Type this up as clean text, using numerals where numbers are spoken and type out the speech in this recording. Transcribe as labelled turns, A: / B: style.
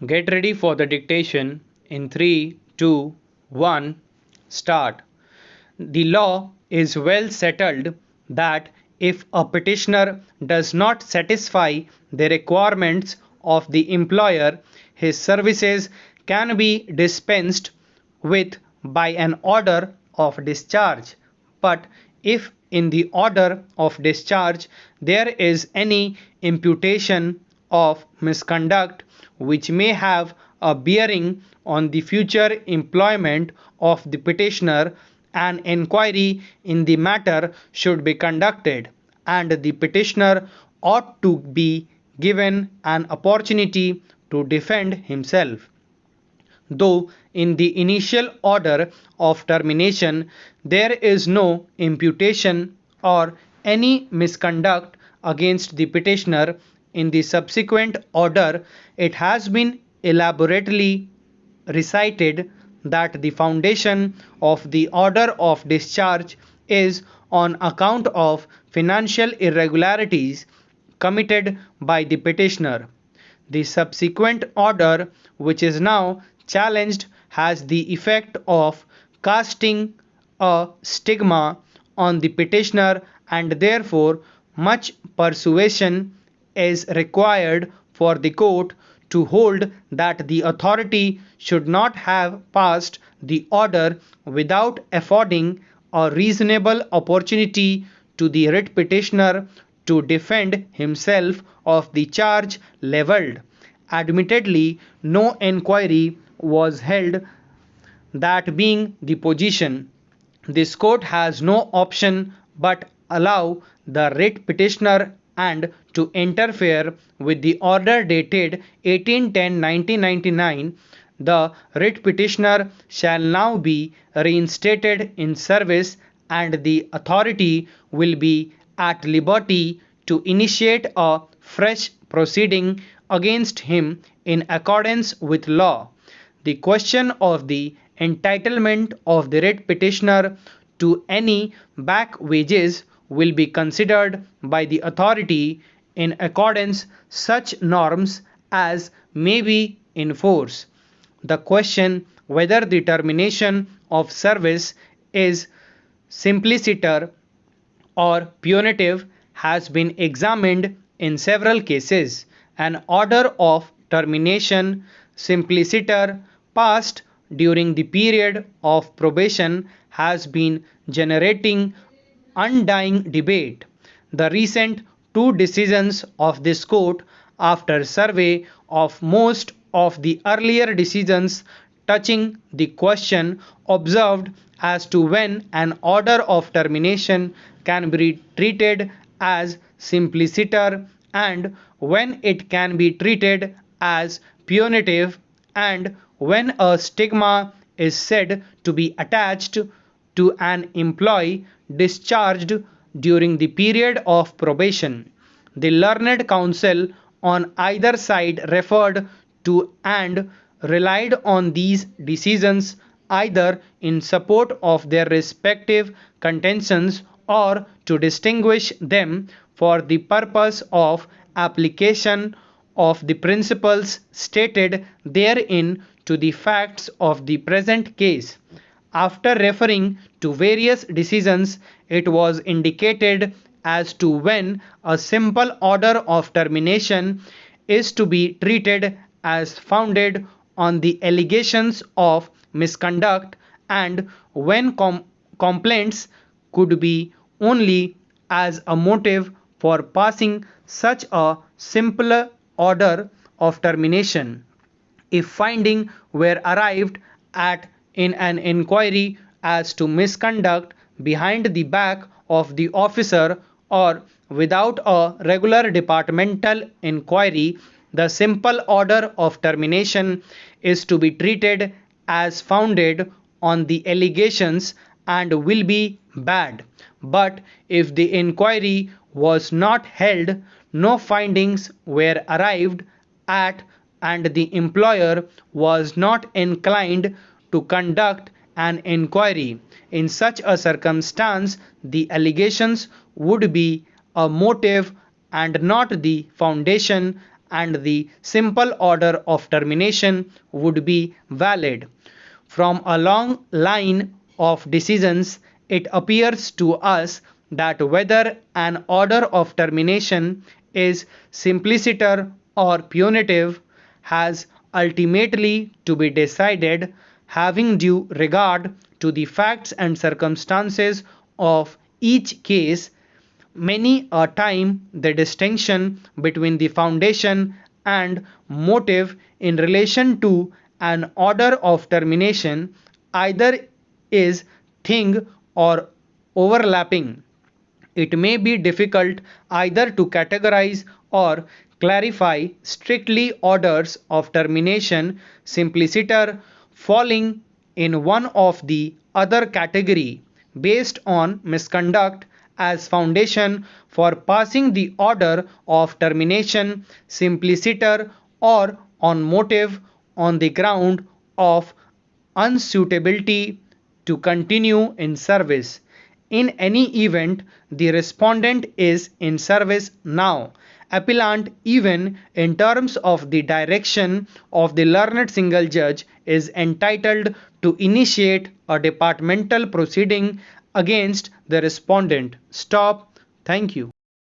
A: Get ready for the dictation in 3, 2, 1, start. The law is well settled that if a petitioner does not satisfy the requirements of the employer, his services can be dispensed with by an order of discharge. But if in the order of discharge there is any imputation of misconduct which may have a bearing on the future employment of the petitioner, an inquiry in the matter should be conducted, and the petitioner ought to be given an opportunity to defend himself. Though in the initial order of termination there is no imputation or any misconduct against the petitioner, in the subsequent order it has been elaborately recited that the foundation of the order of discharge is on account of financial irregularities committed by the petitioner. The subsequent order, which is now challenged, has the effect of casting a stigma on the petitioner, and therefore much persuasion is required for the court to hold that the authority should not have passed the order without affording a reasonable opportunity to the writ petitioner to defend himself of the charge levelled. Admittedly, no enquiry was held, that being the position, this court has no option but allow the writ petitioner and to interfere with the order dated 18/10/1999. The writ petitioner shall now be reinstated in service, and the authority will be at liberty to initiate a fresh proceeding against him in accordance with law. The question of the entitlement of the writ petitioner to any back wages will be considered by the authority in accordance such norms as may be in force. The question whether the termination of service is simpliciter or punitive has been examined in several cases. An order of termination simpliciter passed during the period of probation has been generating undying debate. The recent two decisions of this court, after survey of most of the earlier decisions touching the question, observed as to when an order of termination can be treated as simpliciter and when it can be treated as punitive, and when a stigma is said to be attached to an employee discharged during the period of probation. The learned counsel on either side referred to and relied on these decisions either in support of their respective contentions or to distinguish them for the purpose of application of the principles stated therein to the facts of the present case. After referring to various decisions, it was indicated as to when a simple order of termination is to be treated as founded on the allegations of misconduct, and when complaints could be only as a motive for passing such a simple order of termination. If finding were arrived at in an inquiry as to misconduct behind the back of the officer, or without a regular departmental inquiry, the simple order of termination is to be treated as founded on the allegations and will be bad. But if the inquiry was not held, no findings were arrived at, and the employer was not inclined to conduct an inquiry, in such a circumstance the allegations would be a motive and not the foundation, and the simple order of termination would be valid. From a long line of decisions, it appears to us that whether an order of termination is simpliciter or punitive has ultimately to be decided having due regard to the facts and circumstances of each case. Many a time the distinction between the foundation and motive in relation to an order of termination either is thin or overlapping. It may be difficult either to categorize or clarify strictly orders of termination simpliciter falling in one of the other category based on misconduct as foundation for passing the order of termination simpliciter or on motive on the ground of unsuitability to continue in service. In any event, the respondent is in service now. Appellant, even in terms of the direction of the learned single judge, is entitled to initiate a departmental proceeding against the respondent. Stop. Thank you.